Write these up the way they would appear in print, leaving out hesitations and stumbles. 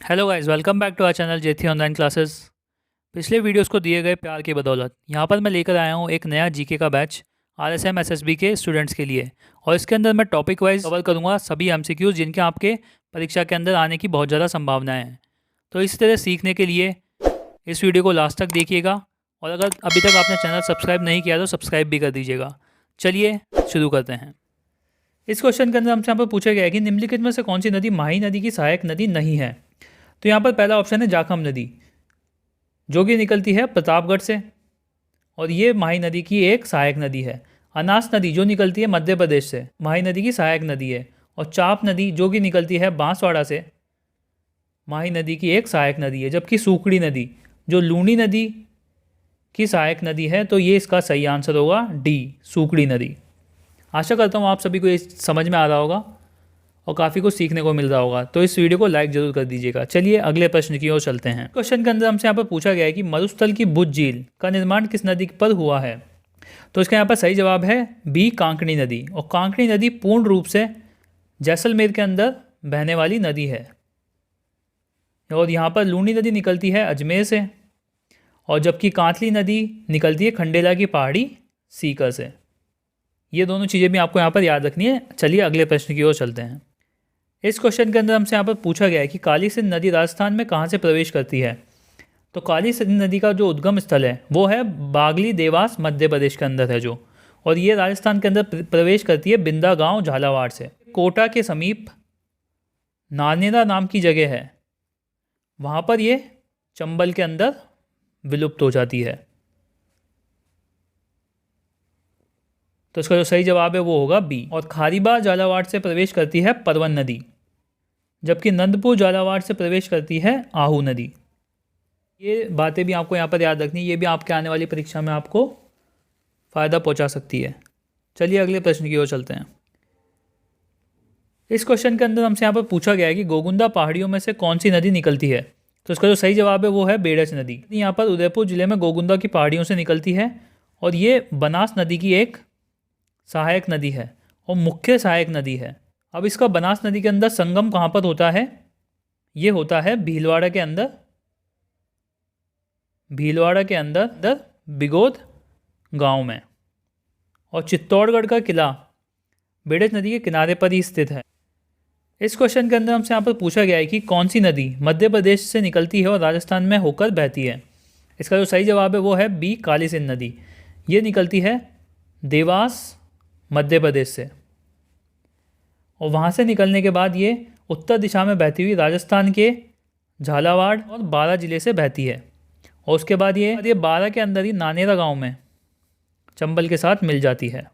Hello guys, welcome back to our channel जेथी online classes. पिछले videos को दिए गए प्यार की बदौलत यहाँ पर मैं लेकर आया हूँ एक नया जीके का बैच आरएसएम एसएसबी के स्टूडेंट्स के लिए। और इसके अंदर मैं टॉपिक वाइज कवर करूँगा सभी एमसीक्यूज जिनके आपके परीक्षा के अंदर आने की बहुत ज़्यादा संभावनाएं हैं। तो इस तरह सीखने के लिए इस वीडियो को लास्ट तक देखिएगा, और अगर अभी तक आपने चैनल सब्सक्राइब नहीं किया तो सब्सक्राइब भी कर दीजिएगा। चलिए शुरू करते हैं। इस क्वेश्चन के अंदर हमसे यहाँ पर पूछा गया है कि निम्नलिखित में से कौन सी नदी माही नदी की सहायक नदी नहीं है। तो यहाँ पर पहला ऑप्शन है जाखम नदी, जो कि निकलती है प्रतापगढ़ से, और ये माही नदी की एक सहायक नदी है। अनास नदी जो निकलती है मध्य प्रदेश से, माही नदी की सहायक नदी है। और चाप नदी जो कि निकलती है बांसवाड़ा से, माही नदी की एक सहायक नदी है। जबकि सूखड़ी नदी जो लूनी नदी की सहायक नदी है, तो ये इसका सही आंसर होगा डी, सूखड़ी नदी। आशा करता हूँ आप सभी को ये समझ में आ रहा होगा और काफ़ी कुछ सीखने को मिल रहा होगा। तो इस वीडियो को लाइक जरूर कर दीजिएगा। चलिए अगले प्रश्न की ओर चलते हैं। क्वेश्चन के अंदर हमसे यहाँ पर पूछा गया है कि मरुस्थल की बुद्ध झील का निर्माण किस नदी पर हुआ है। तो इसका यहाँ पर सही जवाब है बी, कांकणी नदी। और कांकणी नदी पूर्ण रूप से जैसलमेर के अंदर बहने वाली नदी है। और यहाँ पर लूनी नदी निकलती है अजमेर से, और जबकि कांतली नदी निकलती है खंडेला की पहाड़ी सीकर से। ये दोनों चीज़ें भी आपको यहाँ पर याद रखनी है। चलिए अगले प्रश्न की ओर चलते हैं। इस क्वेश्चन के अंदर हमसे यहाँ पर पूछा गया है कि काली सिंध नदी राजस्थान में कहाँ से प्रवेश करती है। तो काली सिंध नदी का जो उद्गम स्थल है वो है बागली देवास, मध्य प्रदेश के अंदर है जो, और ये राजस्थान के अंदर प्रवेश करती है बिंदा गांव झालावाड़ से। कोटा के समीप नानेरा नाम की जगह है, वहाँ पर ये चंबल के अंदर विलुप्त हो जाती है। तो इसका जो सही जवाब है वो होगा बी। और खारीबा झालावाड़ से प्रवेश करती है परवन नदी, जबकि नंदपुर झालावाड़ से प्रवेश करती है आहू नदी। ये बातें भी आपको यहाँ पर याद रखनी है, ये भी आपके आने वाली परीक्षा में आपको फ़ायदा पहुँचा सकती है। चलिए अगले प्रश्न की ओर चलते हैं। इस क्वेश्चन के अंदर हमसे यहाँ पर पूछा गया है कि गोगुंदा पहाड़ियों में से कौन सी नदी निकलती है। तो इसका जो सही जवाब है वो है बेड़च नदी। यहाँ पर उदयपुर जिले में गोगुंदा की पहाड़ियों से निकलती है, और ये बनास नदी की एक सहायक नदी है और मुख्य सहायक नदी है। अब इसका बनास नदी के अंदर संगम कहाँ पर होता है, ये होता है भीलवाड़ा के अंदर, भीलवाड़ा के अंदर बिगोद गांव में। और चित्तौड़गढ़ का किला बेड़च नदी के किनारे पर ही स्थित है। इस क्वेश्चन के अंदर हमसे यहाँ पर पूछा गया है कि कौन सी नदी मध्य प्रदेश से निकलती है और राजस्थान में होकर बहती है। इसका जो सही जवाब है वो है बी, काली सिंध नदी। ये निकलती है देवास, मध्य प्रदेश से, और वहाँ से निकलने के बाद ये उत्तर दिशा में बहती हुई राजस्थान के झालावाड़ और बारां जिले से बहती है। और उसके बाद ये बारां के अंदर ही नानेरा गांव में चंबल के साथ मिल जाती है।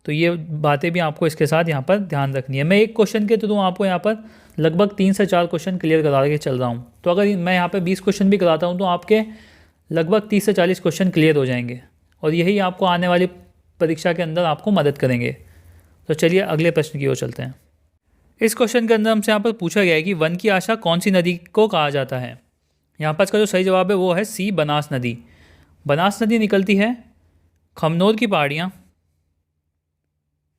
तो ये बातें भी आपको इसके साथ यहाँ पर ध्यान रखनी है। मैं एक क्वेश्चन के थ्रू आपको यहाँ पर लगभग 3 से 4 क्वेश्चन क्लियर करा के चल रहा हूँ। तो अगर मैं यहाँ पर 20 क्वेश्चन भी कराता हूँ तो आपके लगभग 30 से 40 क्वेश्चन क्लियर हो जाएंगे, और यही आपको आने वाली परीक्षा के अंदर आपको मदद करेंगे। तो चलिए अगले प्रश्न की ओर चलते हैं। इस क्वेश्चन के अंदर हमसे यहाँ पर पूछा गया है कि वन की आशा कौन सी नदी को कहा जाता है। यहाँ पर इसका जो सही जवाब है वो है सी, बनास नदी। बनास नदी निकलती है खमनोर की पहाड़ियाँ,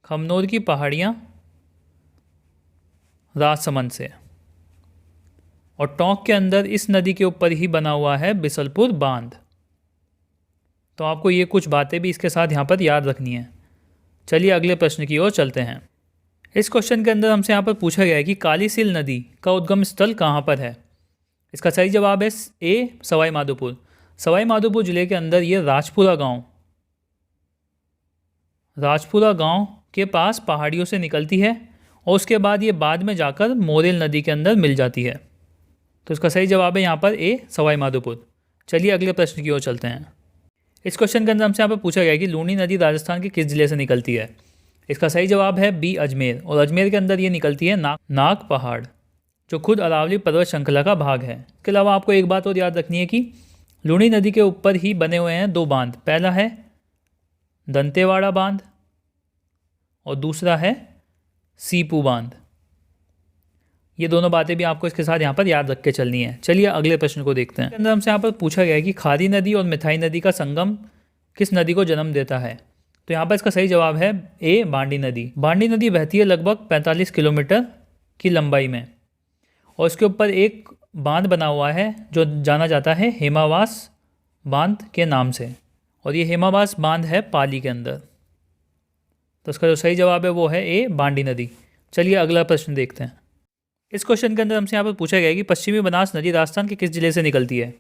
खमनोर की पहाड़ियाँ राजसमंद से, और टोंक के अंदर इस नदी के ऊपर ही बना हुआ है बिसलपुर बांध। तो आपको ये कुछ बातें भी इसके साथ यहाँ पर याद रखनी है। चलिए अगले प्रश्न की ओर चलते हैं। इस क्वेश्चन के अंदर हमसे यहाँ पर पूछा गया है कि काली सील नदी का उद्गम स्थल कहाँ पर है। इसका सही जवाब है ए, सवाई माधोपुर। सवाई माधोपुर जिले के अंदर ये राजपुरा गांव के पास पहाड़ियों से निकलती है, और उसके बाद ये बाद में जाकर मोरेल नदी के अंदर मिल जाती है। तो इसका सही जवाब है यहाँ पर ए, सवाई माधोपुर। चलिए अगले प्रश्न की ओर चलते हैं। इस क्वेश्चन के अंदर हमसे यहाँ पर पूछा गया है कि लूनी नदी राजस्थान के किस जिले से निकलती है। इसका सही जवाब है बी, अजमेर। और अजमेर के अंदर ये निकलती है नाग पहाड़, जो खुद अरावली पर्वत श्रृंखला का भाग है। इसके अलावा आपको एक बात और याद रखनी है कि लूनी नदी के ऊपर ही बने हुए हैं 2 बांध। पहला है दंतेवाड़ा बांध और दूसरा है सीपू बांध। ये दोनों बातें भी आपको इसके साथ यहाँ पर याद रख के चलनी है। चलिए अगले प्रश्न को देखते हैं। अंदर हमसे यहाँ पर पूछा गया है कि खारी नदी और मिथाई नदी का संगम किस नदी को जन्म देता है। तो यहाँ पर इसका सही जवाब है ए, बांडी नदी। बांडी नदी बहती है लगभग 45 किलोमीटर की लंबाई में, और इसके ऊपर एक बांध बना हुआ है जो जाना जाता है हेमावास बांध के नाम से, और ये हेमावास बांध है पाली के अंदर। तो इसका जो सही जवाब है वो है ए, बांडी नदी। चलिए अगला प्रश्न देखते हैं। इस क्वेश्चन के अंदर हमसे यहाँ पर पूछा गया है कि पश्चिमी बनास नदी राजस्थान के किस जिले से निकलती है।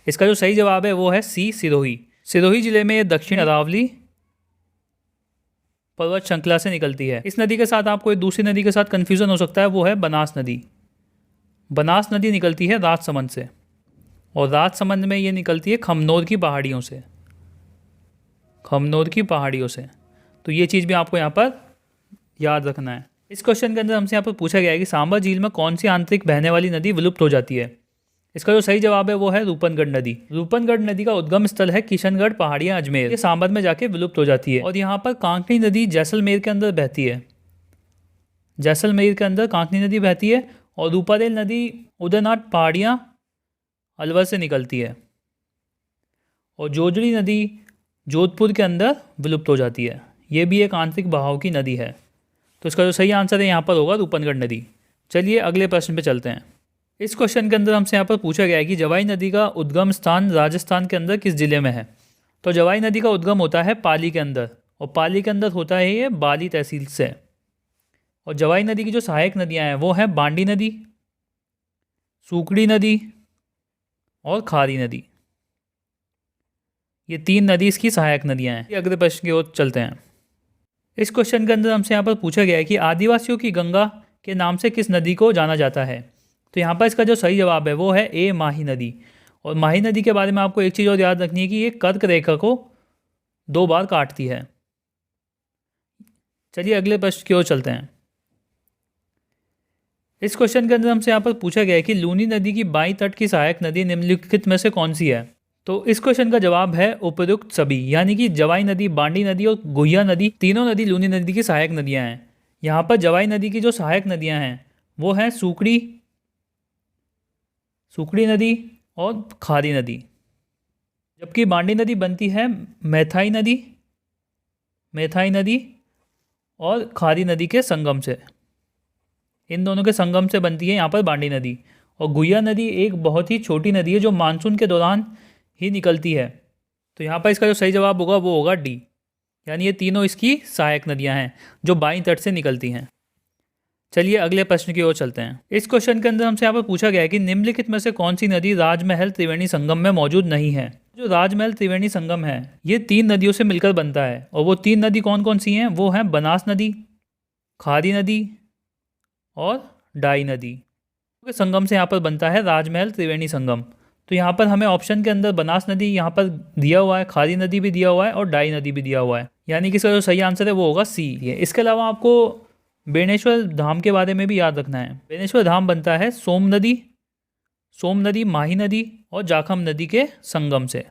इसका जो सही जवाब है वो है सी, सिरोही। सिरोही जिले में दक्षिण अरावली पर्वत श्रृंखला से निकलती है। इस नदी के साथ आपको एक दूसरी नदी के साथ कन्फ्यूजन हो सकता है, वो है बनास नदी। बनास नदी निकलती है राजसमंद से, और राजसमंद में ये निकलती है खमनोर की पहाड़ियों से, खमनोर की पहाड़ियों से। तो ये चीज़ भी आपको यहाँ पर याद रखना है। इस क्वेश्चन के अंदर हमसे यहाँ पर पूछा गया है कि सांभर झील में कौन सी आंतरिक बहने वाली नदी विलुप्त हो जाती है। इसका जो सही जवाब है वो है रूपनगढ़ नदी। रूपनगढ़ नदी का उद्गम स्थल है किशनगढ़ पहाड़ियाँ अजमेर। ये सांभर में जाके विलुप्त हो जाती है। और यहाँ पर कांकनी नदी जैसलमेर के अंदर बहती है, जैसलमेर के अंदर कांकनी नदी बहती है। और रूपारेल नदी उदयनाथ पहाड़ियाँ अलवर से निकलती है। और जोजड़ी नदी जोधपुर के अंदर विलुप्त हो जाती है। ये भी एक आंतरिक बहाव की नदी है। तो इसका जो सही आंसर है यहाँ पर होगा रूपनगढ़ नदी। चलिए अगले प्रश्न पे चलते हैं। इस क्वेश्चन के अंदर हमसे यहाँ पर पूछा गया है कि जवाई नदी का उद्गम स्थान राजस्थान के अंदर किस जिले में है। तो जवाई नदी का उद्गम होता है पाली के अंदर, और पाली के अंदर होता है ये बाली तहसील से। और जवाई नदी की जो सहायक नदियाँ हैं वो हैं बांडी नदी, सूकड़ी नदी और खारी नदी। ये 3 नदी इसकी सहायक नदियाँ हैं। अगले प्रश्न की ओर चलते हैं। इस क्वेश्चन के अंदर हमसे यहाँ पर पूछा गया है कि आदिवासियों की गंगा के नाम से किस नदी को जाना जाता है। तो यहाँ पर इसका जो सही जवाब है वो है ए, माही नदी। और माही नदी के बारे में आपको एक चीज़ और याद रखनी है कि ये कर्क रेखा को 2 बार काटती है। चलिए अगले प्रश्न की ओर चलते हैं। इस क्वेश्चन के अंदर हमसे यहाँ पर पूछा गया है कि लूनी नदी की बाईं तट की सहायक नदी निम्नलिखित में से कौन सी है। तो इस क्वेश्चन का जवाब है उपयुक्त सभी, यानी कि जवाई नदी, बांडी नदी और गुहिया नदी, तीनों नदी लूनी नदी की सहायक नदियां हैं। यहाँ पर जवाई नदी की जो सहायक नदियां हैं वो हैं सूकड़ी नदी और खारी नदी, जबकि बांडी नदी बनती है मैथाई नदी और खारी नदी के संगम से। इन दोनों के संगम से बनती है यहाँ पर बांडी नदी। और गुहिया नदी एक बहुत ही छोटी नदी है जो मानसून के दौरान ही निकलती है। तो यहाँ पर इसका जो सही जवाब होगा वो होगा डी, यानी ये तीनों इसकी सहायक नदियाँ हैं जो बाईं तट से निकलती हैं। चलिए अगले प्रश्न की ओर चलते हैं। इस क्वेश्चन के अंदर हमसे यहाँ पर पूछा गया है कि निम्नलिखित में से कौन सी नदी राजमहल त्रिवेणी संगम में मौजूद नहीं है। जो राजमहल त्रिवेणी संगम है ये 3 नदियों से मिलकर बनता है, और वो 3 नदी कौन कौन सी हैं वो हैं बनास नदी, खारी नदी और डाई नदी के संगम से यहाँ पर बनता है राजमहल त्रिवेणी संगम। तो यहाँ पर हमें ऑप्शन के अंदर बनास नदी यहाँ पर दिया हुआ है, खारी नदी भी दिया हुआ है और डाई नदी भी दिया हुआ है, यानी कि इसका जो सही आंसर है वो होगा सी। इसके अलावा आपको बेणेश्वर धाम के बारे में भी याद रखना है। बेणेश्वर धाम बनता है सोम नदी, माही नदी और जाखम नदी के संगम से।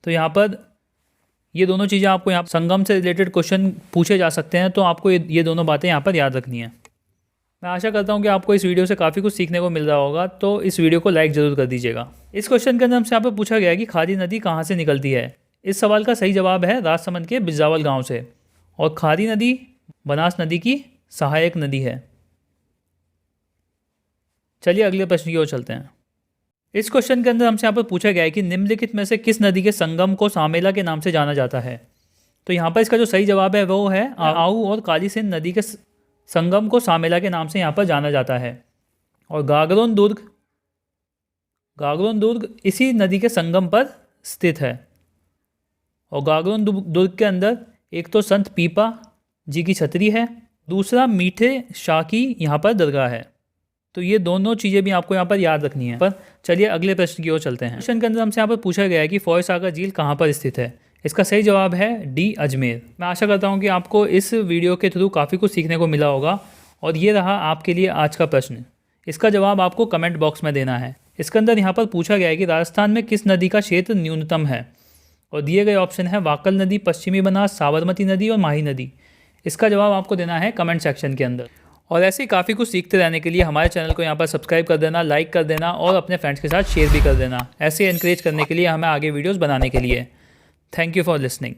तो यहाँ पर ये दोनों चीज़ें आपको यहाँ संगम से रिलेटेड क्वेश्चन पूछे जा सकते हैं, तो आपको ये दोनों बातें यहाँ पर याद रखनी है। मैं आशा करता हूँ कि आपको इस वीडियो से काफ़ी कुछ सीखने को मिल रहा होगा, तो इस वीडियो को लाइक ज़रूर कर दीजिएगा। इस क्वेश्चन के अंदर हमसे यहाँ पर पूछा गया है कि खारी नदी कहाँ से निकलती है। इस सवाल का सही जवाब है राजसमंद के बिजावल गांव से, और खारी नदी बनास नदी की सहायक नदी है। चलिए अगले प्रश्न की ओर चलते हैं। इस क्वेश्चन के अंदर हमसे यहाँ पर पूछा गया है कि निम्नलिखित में से किस नदी के संगम को सामेला के नाम से जाना जाता है। तो यहाँ पर इसका जो सही जवाब है वो है आऊ और काली सिंध नदी के संगम को सामेला के नाम से यहाँ पर जाना जाता है। और गागरोन दुर्ग इसी नदी के संगम पर स्थित है। और गागरोन दुर्ग के अंदर एक तो संत पीपा जी की छतरी है, दूसरा मीठे शाह की यहाँ पर दरगाह है। तो ये दोनों चीज़ें भी आपको यहाँ पर याद रखनी है। पर चलिए अगले प्रश्न की ओर चलते हैं। क्वेश्चन के अंदर हमसे यहाँ पर पूछा गया है कि फौज सागर झील कहाँ पर स्थित है। इसका सही जवाब है डी, अजमेर। मैं आशा करता हूँ कि आपको इस वीडियो के थ्रू काफ़ी कुछ सीखने को मिला होगा, और ये रहा आपके लिए आज का प्रश्न। इसका जवाब आपको कमेंट बॉक्स में देना है। इसके अंदर यहाँ पर पूछा गया है कि राजस्थान में किस नदी का क्षेत्र न्यूनतम है, और दिए गए ऑप्शन है वाकल नदी, पश्चिमी बनास, साबरमती नदी और माही नदी। इसका जवाब आपको देना है कमेंट सेक्शन के अंदर। और ऐसे ही काफ़ी कुछ सीखते रहने के लिए हमारे चैनल को यहाँ पर सब्सक्राइब कर देना, लाइक कर देना और अपने फ्रेंड्स के साथ शेयर भी कर देना। ऐसे एनकरेज करने के लिए हमें आगे वीडियोस बनाने के लिए। Thank you for listening.